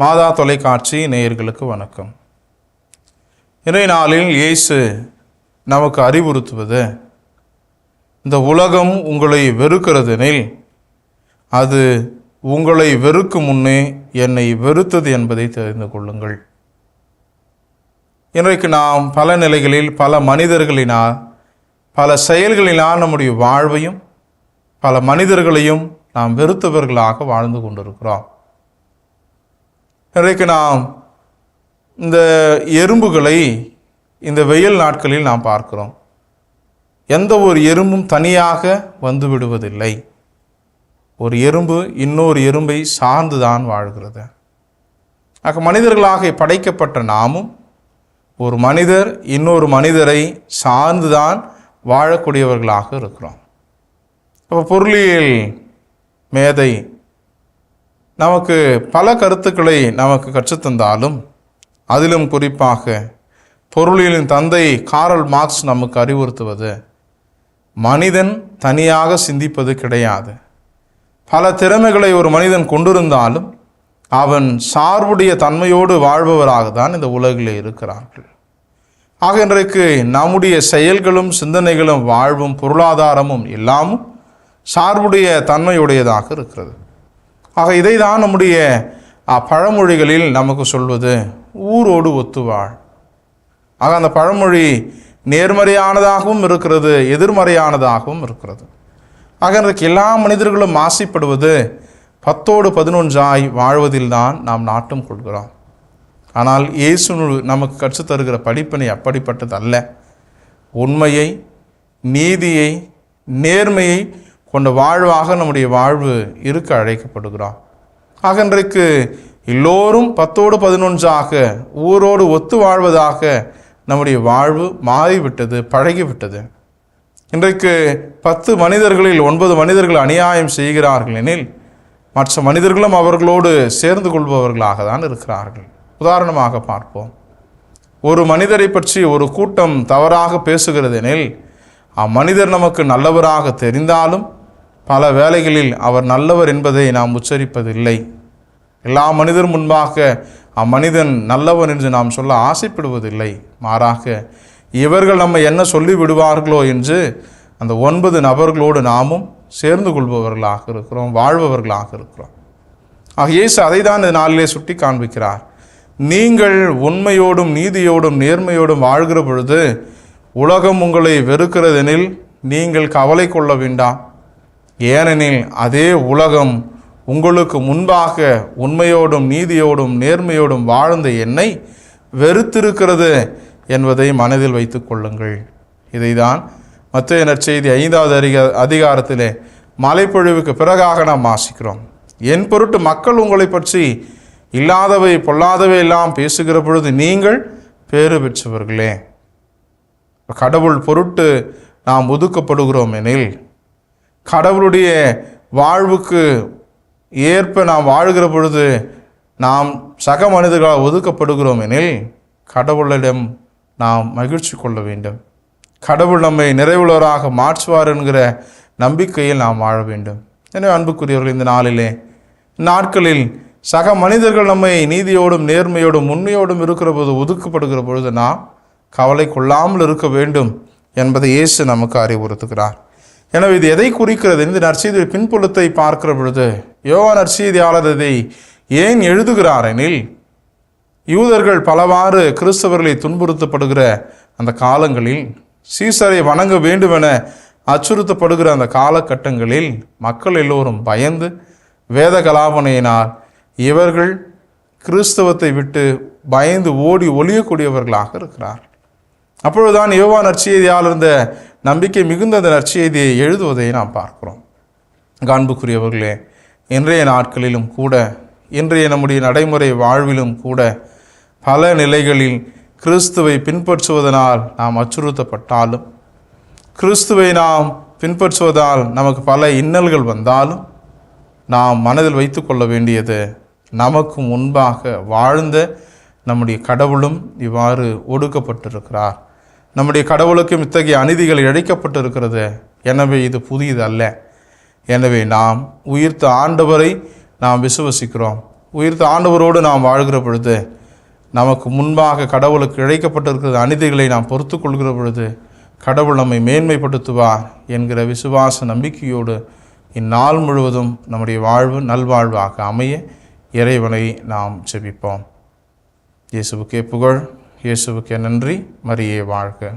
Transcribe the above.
மாதா தொலைக்காட்சி நேயர்களுக்கு வணக்கம். இன்றைய நாளில் இயேசு நமக்கு அறிவுறுத்துவது, இந்த உலகம் உங்களை வெறுக்கிறதெனில் அது உங்களை வெறுக்கும் முன்னே என்னை வெறுத்தது என்பதை தெரிந்து கொள்ளுங்கள். இன்றைக்கு நாம் பல நிலைகளில் பல மனிதர்களினால் பல செயல்களினால் நம்முடைய வாழ்வையும் பல மனிதர்களையும் நாம் வெறுத்தவர்களாக வாழ்ந்து கொண்டிருக்கிறோம். இன்றைக்கு நாம் இந்த எறும்புகளை இந்த வெயில் நாட்களில் நாம் பார்க்கிறோம். எந்த ஒரு எறும்பும் தனியாக வந்து விடுவதில்லை. ஒரு எறும்பு இன்னொரு எறும்பை சார்ந்துதான் வாழ்கிறது. ஆக மனிதர்களாக படைக்கப்பட்ட நாமும் ஒரு மனிதர் இன்னொரு மனிதரை சார்ந்துதான் வாழக்கூடியவர்களாக இருக்கிறோம். அப்போ பொருளியல் மேதை நமக்கு பல கருத்துக்களை நமக்கு கற்றுத்தந்தாலும் அதிலும் குறிப்பாக பொருளியலின் தந்தை காரல் மார்க்ஸ் நமக்கு அறிவுறுத்துவது, மனிதன் தனியாக சிந்திப்பது கிடையாது. பல திறமைகளை ஒரு மனிதன் கொண்டிருந்தாலும் அவன் சார்புடைய தன்மையோடு வாழ்பவராக தான் இந்த உலகில் இருக்கிறார்கள். ஆக இன்றைக்கு நம்முடைய செயல்களும் சிந்தனைகளும் வாழ்வும் பொருளாதாரமும் எல்லாமும் சார்புடைய தன்மையுடையதாக இருக்கிறது. ஆக இதை தான் நம்முடைய பழமொழிகளில் நமக்கு சொல்வது, ஊரோடு ஒத்துவாள். ஆக அந்த பழமொழி நேர்மறையானதாகவும் இருக்கிறது, எதிர்மறையானதாகவும் இருக்கிறது. ஆக இன்றைக்கு எல்லா மனிதர்களும் ஆசைப்படுவது 10ஓடு 11 வாழ்வதில்தான் நாம் நாட்டம் கொள்கிறோம். ஆனால் இயேசு நமக்கு கற்றுத்தருகிற படிப்பினை அப்படிப்பட்டது அல்ல. உண்மையை, நீதியை, நேர்மையை கொண்ட வாழ்வாக நம்முடைய வாழ்வு இருக்க அழைக்கப்படுகிறோம். ஆக இன்றைக்கு எல்லோரும் 10ஓடு 11 ஊரோடு ஒத்து வாழ்வதாக நம்முடைய வாழ்வு மாறிவிட்டது, பழகிவிட்டது. இன்றைக்கு 10 மனிதர்களில் 9 மனிதர்கள் அநியாயம் செய்கிறார்கள் எனில் மற்ற மனிதர்களும் அவர்களோடு சேர்ந்து கொள்பவர்களாக தான் இருக்கிறார்கள். உதாரணமாக பார்ப்போம். ஒரு மனிதரை பற்றி ஒரு கூட்டம் தவறாக பேசுகிறது எனில் அம்மனிதர் நமக்கு நல்லவராக தெரிந்தாலும் பல வேளைகளில் அவர் நல்லவர் என்பதை நாம் உச்சரிப்பதில்லை. எல்லா மனிதர் முன்பாக அம்மனிதன் நல்லவன் என்று நாம் சொல்ல ஆசைப்படுவதில்லை. மாறாக இவர்கள் நம்ம என்ன சொல்லி விடுவார்களோ என்று அந்த 9 நபர்களோடு நாமும் சேர்ந்து கொள்பவர்களாக இருக்கிறோம், வாழ்பவர்களாக இருக்கிறோம். ஆக இயேசு அதை தான் இந்த நாளிலே சுட்டி காண்பிக்கிறார். நீங்கள் உண்மையோடும் நீதியோடும் நேர்மையோடும் வாழ்கிற பொழுது உலகம் உங்களை வெறுக்கிறதெனில் நீங்கள் கவலை கொள்ள வேண்டாம். ஏனெனில் அதே உலகம் உங்களுக்கு முன்பாக உண்மையோடும் நீதியோடும் நேர்மையோடும் வாழ்ந்த என்னை வெறுத்திருக்கிறது என்பதை மனதில் வைத்து கொள்ளுங்கள். இதை தான் மத்தேயு நற்செய்தி 5வது அதிகாரத்திலே மலைப்பொழிவுக்கு பிறகாக நாம் வாசிக்கிறோம். என் பொருட்டு மக்கள் உங்களை பற்றி இல்லாதவை பொல்லாதவை எல்லாம் பேசுகிற பொழுது நீங்கள் பேறு பெற்றவர்களே. கடவுள் பொருட்டு நாம் ஒதுக்கப்படுகிறோம் எனில், கடவுளுடைய வாழ்வுக்கு ஏற்ப நாம் வாழ்கிற பொழுது நாம் சக மனிதர்களால் ஒதுக்கப்படுகிறோம் எனில் கடவுளிடம் நாம் மகிழ்ச்சி கொள்ள வேண்டும். கடவுள் நம்மை நிறைவுள்ளவராக மாற்றுவார் என்கிற நம்பிக்கையில் நாம் வாழ வேண்டும். எனவே அன்புக்குரியவர்கள், இந்த நாட்களில் சக மனிதர்கள் நம்மை நீதியோடும் நேர்மையோடும் உண்மையோடும் இருக்கிற போது ஒதுக்கப்படுகிற பொழுது நாம் கவலை கொள்ளாமல் இருக்க வேண்டும் என்பதை இயேசு நமக்கு அறிவுறுத்துகிறார். எனவே இது எதை குறிக்கிறது? இந்த நற்செய்தி பின்புலத்தை பார்க்கிற பொழுது யோவான் நற்செய்தியாளர் இதை ஏன் எழுதுகிறார் எனில், யூதர்கள் பலவாறு கிறிஸ்தவர்களை துன்புறுத்தப்படுகிற அந்த காலங்களில், சீசரை வணங்க வேண்டுமென அச்சுறுத்தப்படுகிற அந்த காலகட்டங்களில் மக்கள் எல்லோரும் பயந்து வேத கலாபனையினால் இவர்கள் கிறிஸ்தவத்தை விட்டு பயந்து ஓடி ஒளியக்கூடியவர்களாக இருக்கிறார். அப்பொழுதுதான் யோவான் நற்செய்தியாளர் இந்த நம்பிக்கை மிகுந்த அந்த நற்செய்தியை எழுதுவதை நாம் பார்க்கிறோம். அன்புக்குரியவர்களே, இன்றைய நாட்களிலும் கூட, இன்றைய நம்முடைய நடைமுறை வாழ்விலும் கூட பல நிலைகளில் கிறிஸ்துவை பின்பற்றுவதனால் நாம் அச்சுறுத்தப்பட்டாலும், கிறிஸ்துவை நாம் பின்பற்றுவதால் நமக்கு பல இன்னல்கள் வந்தாலும் நாம் மனதில் வைத்து கொள்ள வேண்டியது, நமக்கு முன்பாக வாழ்ந்த நம்முடைய கடவுளும் இவ்வாறு ஒடுக்கப்பட்டிருக்கிறார். நம்முடைய கடவுளுக்கும் இத்தகைய அநீதிகள் இழைக்கப்பட்டிருக்கிறது. எனவே இது புதியது அல்ல. எனவே நாம் உயிர்த்த ஆண்டவரை நாம் விசுவசிக்கிறோம். உயிர்த்த ஆண்டவரோடு நாம் வாழ்கிற பொழுது, நமக்கு முன்பாக கடவுளுக்கு இழைக்கப்பட்டிருக்கிற அநீதிகளை நாம் பொறுத்து கொள்கிற பொழுது கடவுள் நம்மை மேன்மைப்படுத்துவார் என்கிற விசுவாச நம்பிக்கையோடு இந்நாள் முழுவதும் நம்முடைய வாழ்வு நல்வாழ்வாக அமைய இறைவனை நாம் ஜெபிப்போம். இயேசுவுக்கே புகழ், இயேசுவுக்கே நன்றி. மரியே வாழ்க.